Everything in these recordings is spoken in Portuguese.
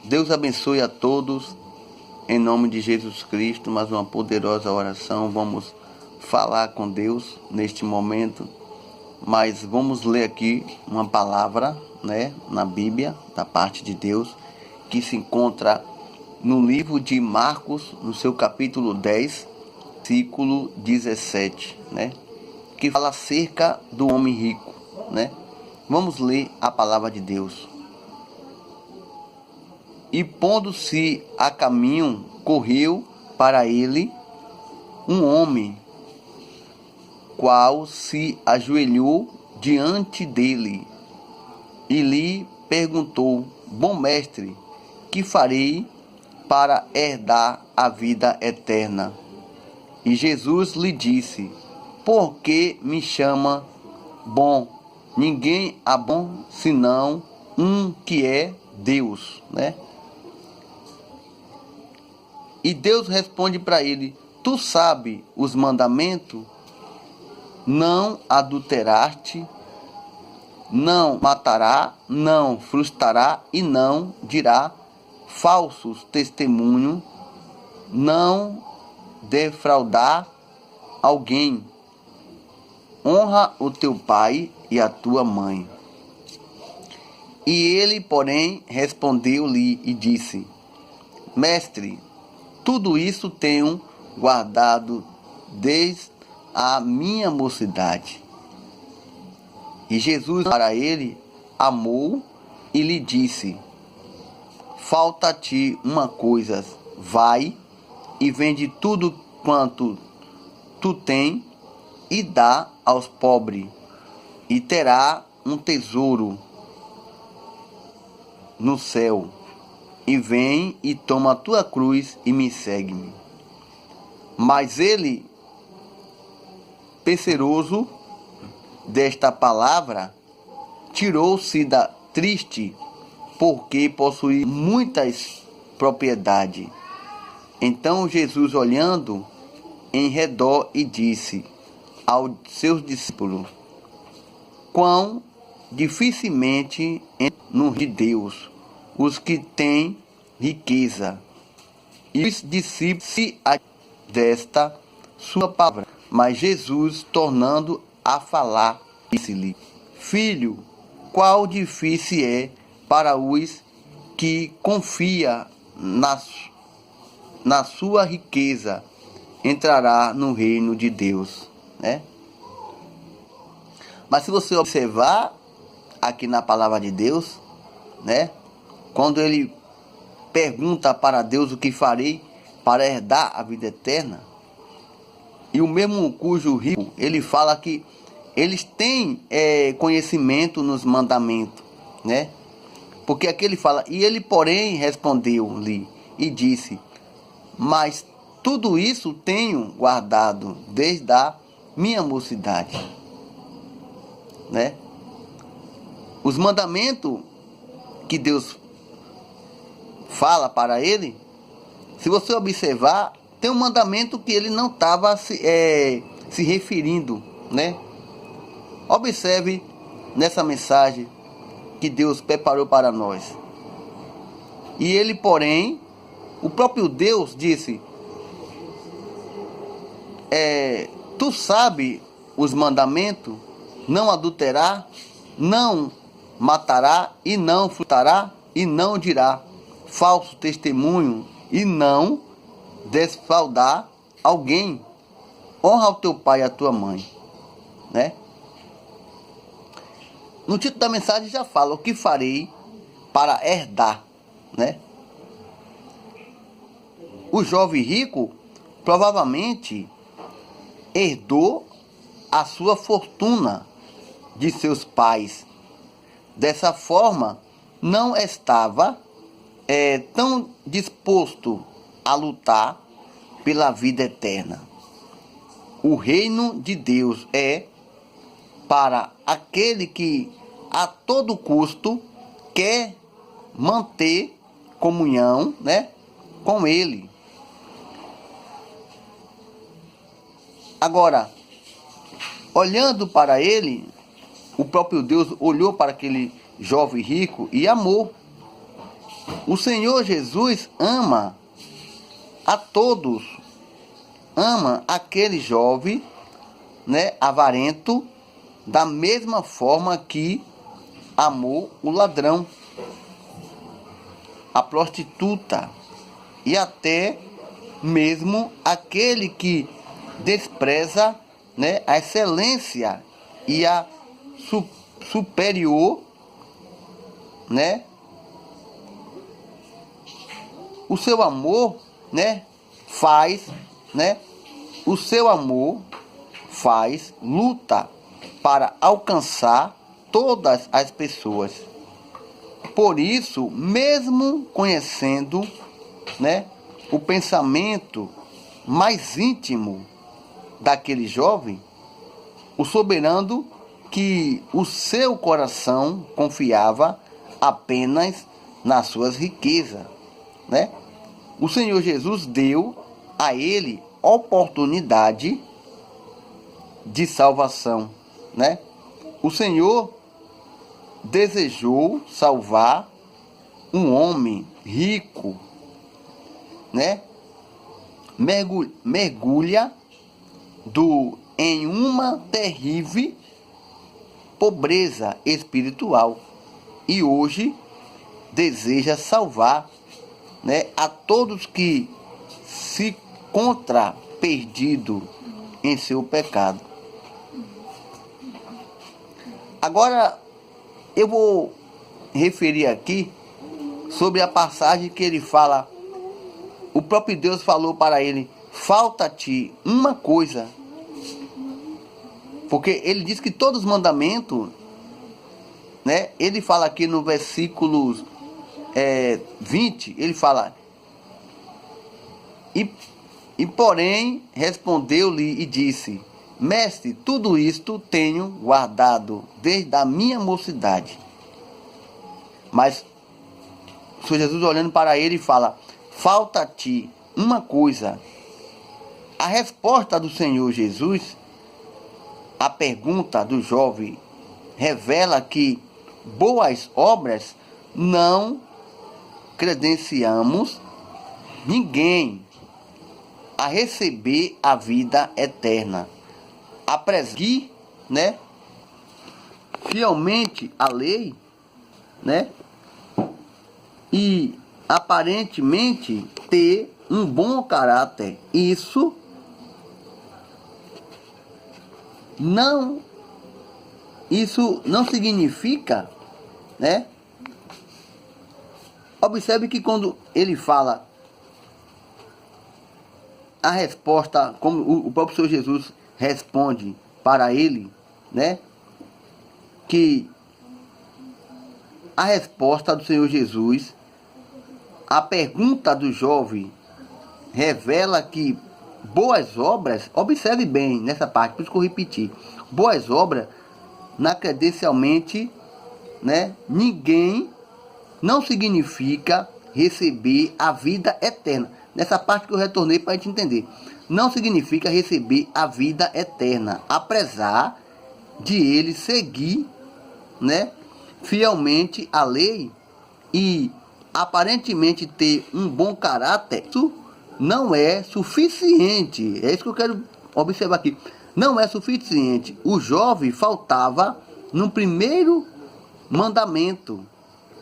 Deus abençoe a todos, em nome de Jesus Cristo. Mais uma poderosa oração. Vamos falar com Deus neste momento, mas vamos ler aqui uma palavra, na Bíblia, da parte de Deus, que se encontra no livro de Marcos, no seu capítulo 10, versículo 17, que fala acerca do homem rico, Vamos ler a palavra de Deus. E pondo-se a caminho, correu para ele um homem, qual se ajoelhou diante dele e lhe perguntou: Bom mestre, que farei para herdar a vida eterna? E Jesus lhe disse: Por que me chama bom? Ninguém há bom senão um, que é Deus, E Deus responde para ele: Tu sabe os mandamentos? Não adulteraste, não matará, não frustará e não dirá falsos testemunhos, não defraudar alguém. Honra o teu pai e a tua mãe. E ele, porém, respondeu-lhe e disse: Mestre, tudo isso tenho guardado desde a minha mocidade. E Jesus para ele amou e lhe disse: Falta-te uma coisa, vai e vende tudo quanto tu tens e dá aos pobres, e terá um tesouro no céu. E vem e toma a tua cruz e me segue-me. Mas ele, penseroso desta palavra, tirou-se da triste, porque possuía muitas propriedades. Então Jesus, olhando em redor, e disse aos seus discípulos: Quão dificilmente entram no reino de Deus os que têm riqueza. E os discípulos se desta sua palavra. Mas Jesus, tornando a falar, disse-lhe: Filho, qual difícil é para os que confia na sua riqueza entrará no reino de Deus, Mas se você observar aqui na palavra de Deus, quando ele pergunta para Deus o que farei para herdar a vida eterna, e o mesmo cujo rico, ele fala que eles têm conhecimento nos mandamentos, Porque aqui ele fala: E ele, porém, respondeu-lhe e disse: Mas tudo isso tenho guardado desde a minha mocidade, Os mandamentos que Deus fala para ele, se você observar, tem um mandamento que ele não estava se referindo, Observe nessa mensagem que Deus preparou para nós. E ele, porém, o próprio Deus disse: Tu sabe os mandamentos? Não adulterar, não matará e não furtará e não dirá falso testemunho e não defraudar alguém. Honra o teu pai e a tua mãe, No título da mensagem já fala: O que farei para herdar, O jovem rico provavelmente herdou a sua fortuna de seus pais. Dessa forma, não estava tão disposto a lutar pela vida eterna. O reino de Deus é para aquele que a todo custo quer manter comunhão, com ele. Agora, olhando para ele, o próprio Deus olhou para aquele jovem rico e amou. O Senhor Jesus ama a todos, ama aquele jovem, né, avarento, da mesma forma que amou o ladrão, a prostituta e até mesmo aquele que despreza, né, a excelência e a superior, né? O seu amor, né, faz, né? O seu amor faz luta para alcançar todas as pessoas. Por isso, mesmo conhecendo, né, o pensamento mais íntimo daquele jovem, o soberano que o seu coração confiava apenas nas suas riquezas, né? O Senhor Jesus deu a ele oportunidade de salvação, né? O Senhor desejou salvar um homem rico, né? Mergulha em uma terrível pobreza espiritual e hoje deseja salvar, né, a todos que se encontram perdidos em seu pecado. Agora eu vou referir aqui sobre a passagem que ele fala. O próprio Deus falou para ele: falta-te uma coisa. Porque ele diz que todos os mandamentos, né? Ele fala aqui no versículo 20, ele fala: e porém respondeu-lhe e disse: Mestre, tudo isto tenho guardado desde a minha mocidade. Mas o Senhor Jesus, olhando para ele, fala: falta-te uma coisa. A resposta do Senhor Jesus à pergunta do jovem revela que boas obras não credenciamos ninguém a receber a vida eterna. Apresentar, né, fielmente a lei, né, e aparentemente ter um bom caráter. Isso não significa, né? Observe que quando ele fala a resposta, como o próprio Senhor Jesus responde para ele, né? Que a resposta do Senhor Jesus, a pergunta do jovem, revela que boas obras, observe bem nessa parte, por isso que eu repeti, boas obras, na credencialmente, né, ninguém, não significa receber a vida eterna. Nessa parte que eu retornei para a gente entender. Não significa receber a vida eterna, apesar de ele seguir, né, fielmente a lei e aparentemente ter um bom caráter. Isso não é suficiente. É isso que eu quero observar aqui. Não é suficiente. O jovem faltava no primeiro mandamento,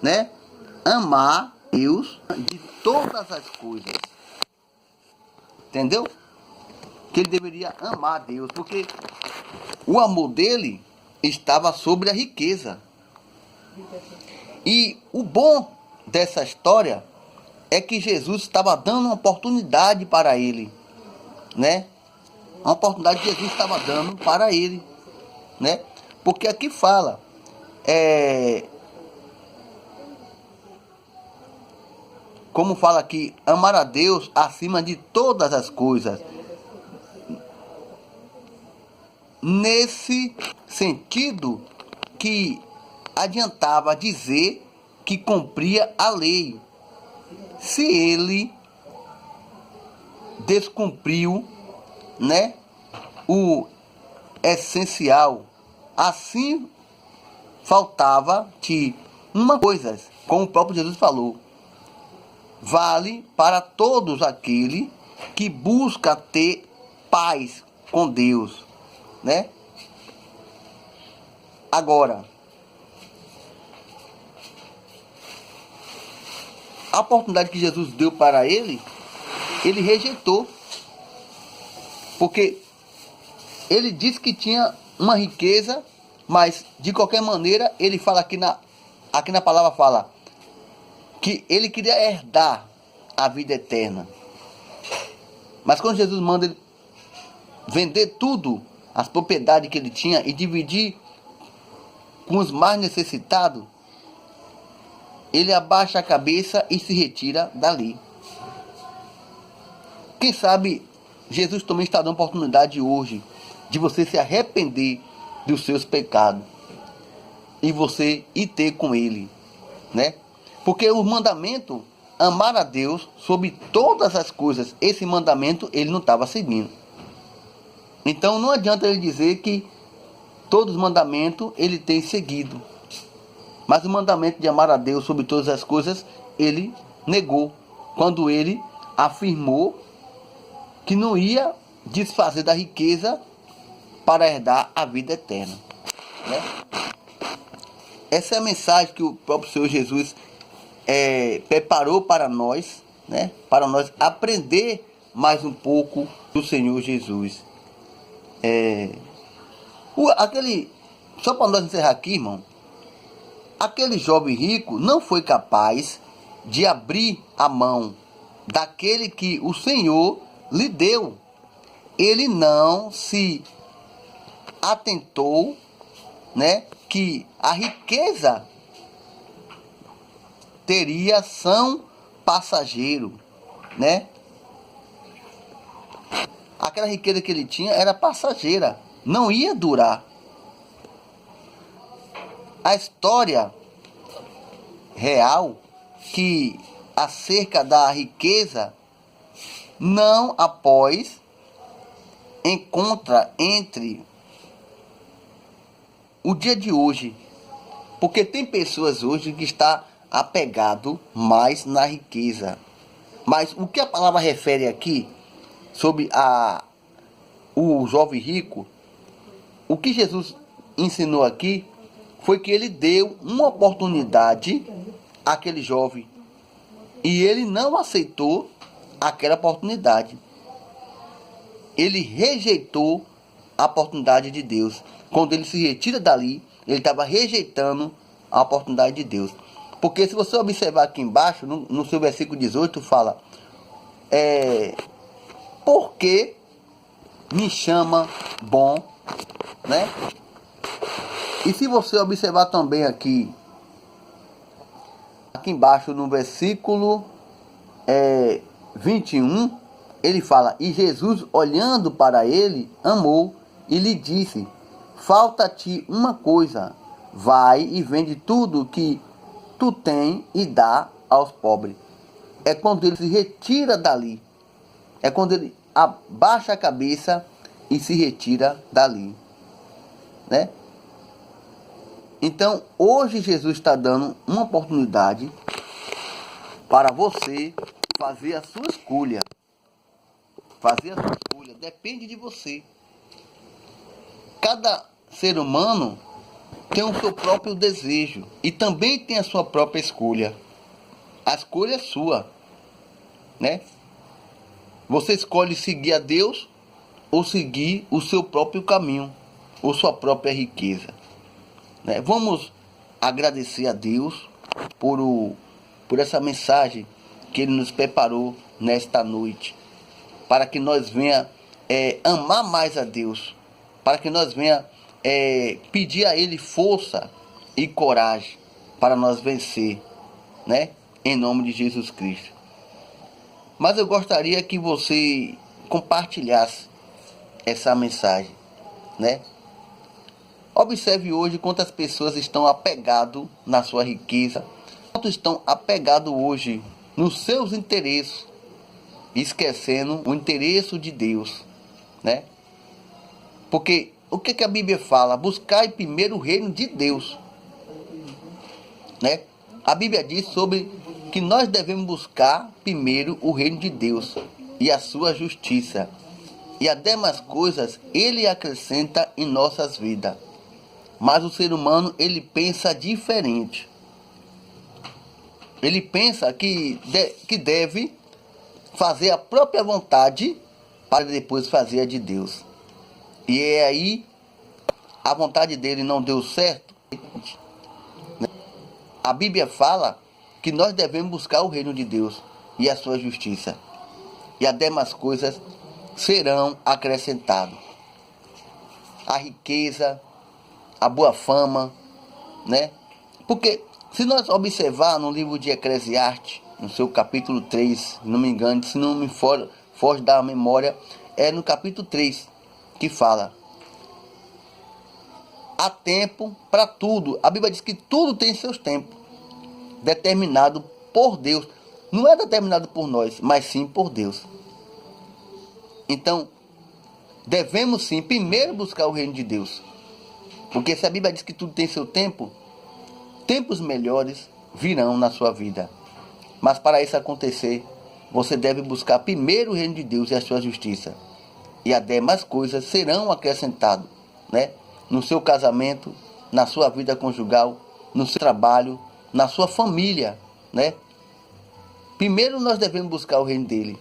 né? Amar Deus de todas as coisas. Entendeu? Que ele deveria amar a Deus, porque o amor dele estava sobre a riqueza. E o bom dessa história é que Jesus estava dando uma oportunidade para ele, né? Uma oportunidade que Jesus estava dando para ele, né? Porque aqui fala, como fala aqui, amar a Deus acima de todas as coisas. Nesse sentido que adiantava dizer que cumpria a lei, se ele descumpriu, né, o essencial. Assim faltava-te uma coisa, como o próprio Jesus falou: vale para todos aquele que busca ter paz com Deus, né? Agora, a oportunidade que Jesus deu para ele rejeitou. Porque ele disse que tinha uma riqueza, mas de qualquer maneira, ele fala aqui na palavra fala que ele queria herdar a vida eterna. Mas quando Jesus manda ele vender tudo, as propriedades que ele tinha e dividir com os mais necessitados, ele abaixa a cabeça e se retira dali. Quem sabe Jesus também está dando oportunidade hoje de você se arrepender dos seus pecados e você ir ter com ele, né? Porque o mandamento, amar a Deus sobre todas as coisas, esse mandamento ele não estava seguindo. Então não adianta ele dizer que todos os mandamentos ele tem seguido. Mas o mandamento de amar a Deus sobre todas as coisas, ele negou. Quando ele afirmou que não ia desfazer da riqueza para herdar a vida eterna, né? Essa é a mensagem que o próprio Senhor Jesus preparou para nós, né? Para nós aprender mais um pouco do Senhor Jesus. Só para nós encerrar aqui, irmão, aquele jovem rico não foi capaz de abrir a mão daquele que o Senhor lhe deu. Ele não se atentou, né, que a riqueza teria são passageiro, né? Aquela riqueza que ele tinha era passageira, não ia durar. A história real que acerca da riqueza não após encontra entre o dia de hoje, porque tem pessoas hoje que está apegado mais na riqueza. Mas o que a palavra refere aqui sobre o jovem rico, o que Jesus ensinou aqui foi que ele deu uma oportunidade àquele jovem e ele não aceitou aquela oportunidade. Ele rejeitou a oportunidade de Deus. Quando ele se retira dali, ele estava rejeitando a oportunidade de Deus. Porque se você observar aqui embaixo, no seu versículo 18, fala: por que me chama bom, né? E se você observar também aqui embaixo no versículo 21, ele fala: e Jesus, olhando para ele, amou e lhe disse: falta-te uma coisa, vai e vende tudo que tu tem e dá aos pobres. É quando ele se retira dali, é quando ele abaixa a cabeça e se retira dali, né? Então, hoje Jesus está dando uma oportunidade para você fazer a sua escolha. Fazer a sua escolha depende de você. Cada ser humano tem o seu próprio desejo e também tem a sua própria escolha. A escolha é sua, né? Você escolhe seguir a Deus ou seguir o seu próprio caminho ou sua própria riqueza, né? Vamos agradecer a Deus por essa mensagem que Ele nos preparou nesta noite, para que nós venha amar mais a Deus, para que nós venha pedir a Ele força e coragem para nós vencer, né? Em nome de Jesus Cristo. Mas eu gostaria que você compartilhasse essa mensagem, né? Observe hoje quantas pessoas estão apegadas na sua riqueza, quantos estão apegados hoje nos seus interesses, esquecendo o interesse de Deus, né? Porque o que a Bíblia fala? Buscai primeiro o reino de Deus, né? A Bíblia diz sobre que nós devemos buscar primeiro o reino de Deus e a sua justiça. E as demais coisas ele acrescenta em nossas vidas. Mas o ser humano, ele pensa diferente. Ele pensa que deve fazer a própria vontade para depois fazer a de Deus. E é aí a vontade dele não deu certo. A Bíblia fala que nós devemos buscar o reino de Deus e a sua justiça. E as demais coisas serão acrescentadas. A riqueza, a boa fama, né? Porque se nós observar no livro de Eclesiastes, no seu capítulo 3, se não me engano, se não me foge da memória, é no capítulo 3 que fala: há tempo para tudo. A Bíblia diz que tudo tem seus tempos, determinado por Deus. Não é determinado por nós, mas sim por Deus. Então, devemos sim primeiro buscar o reino de Deus. Porque se a Bíblia diz que tudo tem seu tempo, tempos melhores virão na sua vida. Mas para isso acontecer, você deve buscar primeiro o reino de Deus e a sua justiça. E as demais coisas serão acrescentadas, né? No seu casamento, na sua vida conjugal, no seu trabalho, na sua família, né? Primeiro nós devemos buscar o reino dele